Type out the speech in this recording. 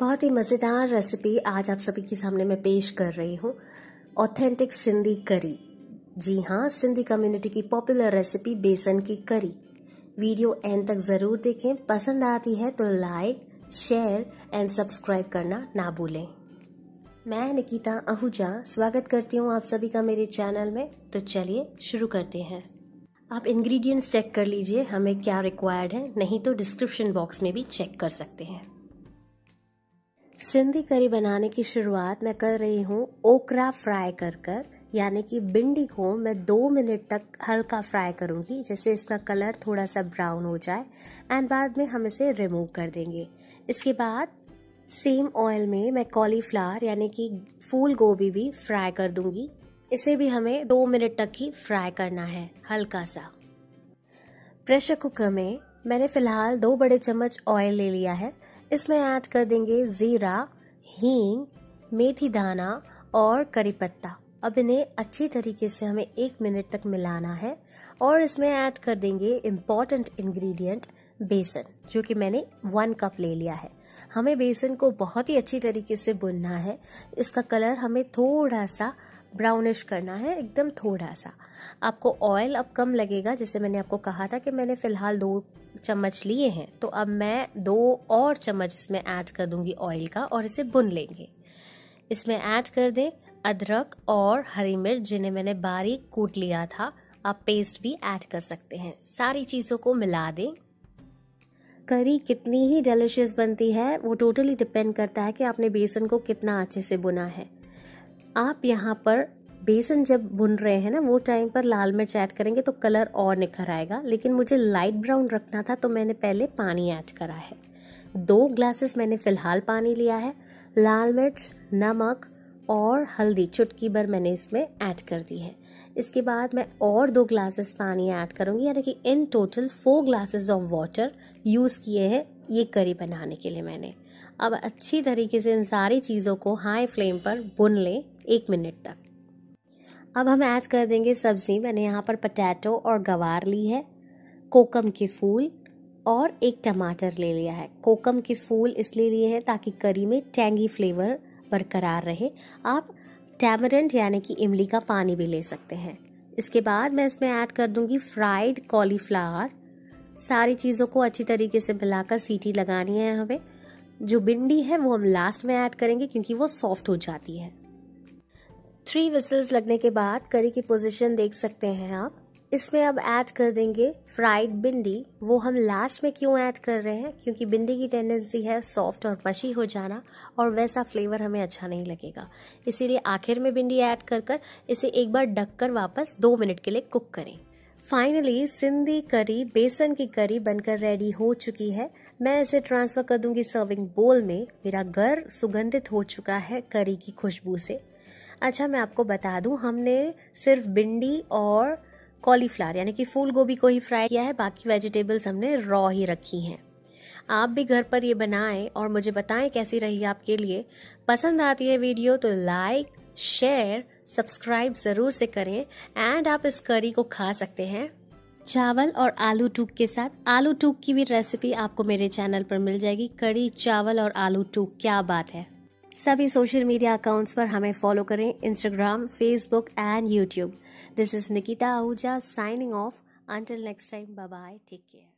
बहुत ही मज़ेदार रेसिपी आज आप सभी के सामने मैं पेश कर रही हूँ। ऑथेंटिक सिंधी करी। जी हाँ, सिंधी कम्युनिटी की पॉपुलर रेसिपी बेसन की करी। वीडियो एंड तक ज़रूर देखें। पसंद आती है तो लाइक, शेयर एंड सब्सक्राइब करना ना भूलें। मैं निकिता आहूजा स्वागत करती हूँ आप सभी का मेरे चैनल में। तो चलिए शुरू करते हैं। आप इंग्रेडिएंट्स चेक कर लीजिए हमें क्या रिक्वायर्ड है, नहीं तो डिस्क्रिप्शन बॉक्स में भी चेक कर सकते हैं। सिंधी करी बनाने की शुरुआत मैं कर रही हूँ ओकरा फ्राई कर यानी कि भिंडी को मैं 2 मिनट तक हल्का फ्राई करूँगी, जैसे इसका कलर थोड़ा सा ब्राउन हो जाए एंड बाद में हम इसे रिमूव कर देंगे। इसके बाद सेम ऑयल में मैं कॉलीफ्लावर यानी कि फूल गोभी भी फ्राई कर दूंगी। इसे भी हमें 2 मिनट तक ही फ्राई करना है हल्का सा। प्रेशर कुकर में मैंने फिलहाल 2 बड़े चम्मच ऑयल ले लिया है। इसमें ऐड कर देंगे जीरा, हींग, मेथी दाना और करी पत्ता। अब इन्हें अच्छी तरीके से हमें 1 मिनट तक मिलाना है और इसमें ऐड कर देंगे इम्पॉर्टेंट इंग्रेडिएंट बेसन, जो कि मैंने 1 कप ले लिया है। हमें बेसन को बहुत ही अच्छी तरीके से भुनना है। इसका कलर हमें थोड़ा सा ब्राउनिश करना है, एकदम थोड़ा सा। आपको ऑयल अब कम लगेगा, जैसे मैंने आपको कहा था कि मैंने फिलहाल 2 चम्मच लिए हैं, तो अब मैं 2 और चम्मच इसमें ऐड कर दूंगी ऑयल का और इसे भुन लेंगे। इसमें ऐड कर दें अदरक और हरी मिर्च, जिन्हें मैंने बारीक कूट लिया था। आप पेस्ट भी ऐड कर सकते हैं। सारी चीज़ों को मिला दें। करी कितनी ही डिलिशियस बनती है वो टोटली डिपेंड करता है कि आपने बेसन को कितना अच्छे से भुना है। आप यहाँ पर बेसन जब भुन रहे हैं ना, वो टाइम पर लाल मिर्च ऐड करेंगे तो कलर और निखर आएगा, लेकिन मुझे लाइट ब्राउन रखना था तो मैंने पहले पानी ऐड करा है। 2 ग्लासेस मैंने फिलहाल पानी लिया है। लाल मिर्च, नमक और हल्दी चुटकी भर मैंने इसमें ऐड कर दी है। इसके बाद मैं और 2 ग्लासेस पानी ऐड करूँगी, यानी कि in total 4 glasses of water use किए हैं ये करी बनाने के लिए मैंने। अब अच्छी तरीके से इन सारी चीज़ों को हाई फ्लेम पर भुन लें 1 मिनट तक। अब हम ऐड कर देंगे सब्ज़ी। मैंने यहाँ पर पोटैटो और गवार ली है, कोकम के फूल और 1 टमाटर ले लिया है। कोकम के फूल इसलिए लिए हैं ताकि करी में टैंगी फ्लेवर बरकरार रहे। आप टैमरिंड यानी कि इमली का पानी भी ले सकते हैं। इसके बाद मैं इसमें ऐड कर दूंगी फ्राइड कॉलीफ्लावर। सारी चीज़ों को अच्छी तरीके से मिलाकर सीटी लगानी है हमें। जो भिंडी है वो हम लास्ट में ऐड करेंगे क्योंकि वो सॉफ्ट हो जाती है। 3 विसल्स लगने के बाद करी की पोजीशन देख सकते हैं आप। इसमें अब ऐड कर देंगे फ्राइड भिंडी। वो हम लास्ट में क्यों ऐड कर रहे हैं, क्योंकि भिंडी की टेंडेंसी है सॉफ्ट और मशी हो जाना, और वैसा फ्लेवर हमें अच्छा नहीं लगेगा। इसीलिए आखिर में भिंडी ऐड कर इसे एक बार ढककर वापस 2 मिनट के लिए कुक करें। फाइनली सिंधी करी, बेसन की करी बनकर रेडी हो चुकी है। मैं इसे ट्रांसफर कर दूंगी सर्विंग बोल में। मेरा घर सुगंधित हो चुका है करी की खुशबू से। अच्छा, मैं आपको बता दूं, हमने सिर्फ भिंडी और कॉलीफ्लावर यानी कि फूल गोभी को ही फ्राई किया है। बाकी वेजिटेबल्स हमने रॉ ही रखी हैं। आप भी घर पर ये बनाएं और मुझे बताएं कैसी रही आपके लिए। पसंद आती है वीडियो तो लाइक, शेयर, सब्सक्राइब जरूर से करें एंड आप इस करी को खा सकते हैं चावल और आलू टूक के साथ। आलू टूक की भी रेसिपी आपको मेरे चैनल पर मिल जाएगी। करी, चावल और आलू टूक, क्या बात है। सभी सोशल मीडिया अकाउंट्स पर हमें फॉलो करें, Instagram, Facebook and YouTube. This is Nikita Ahuja signing off. Until next time, bye bye, take care.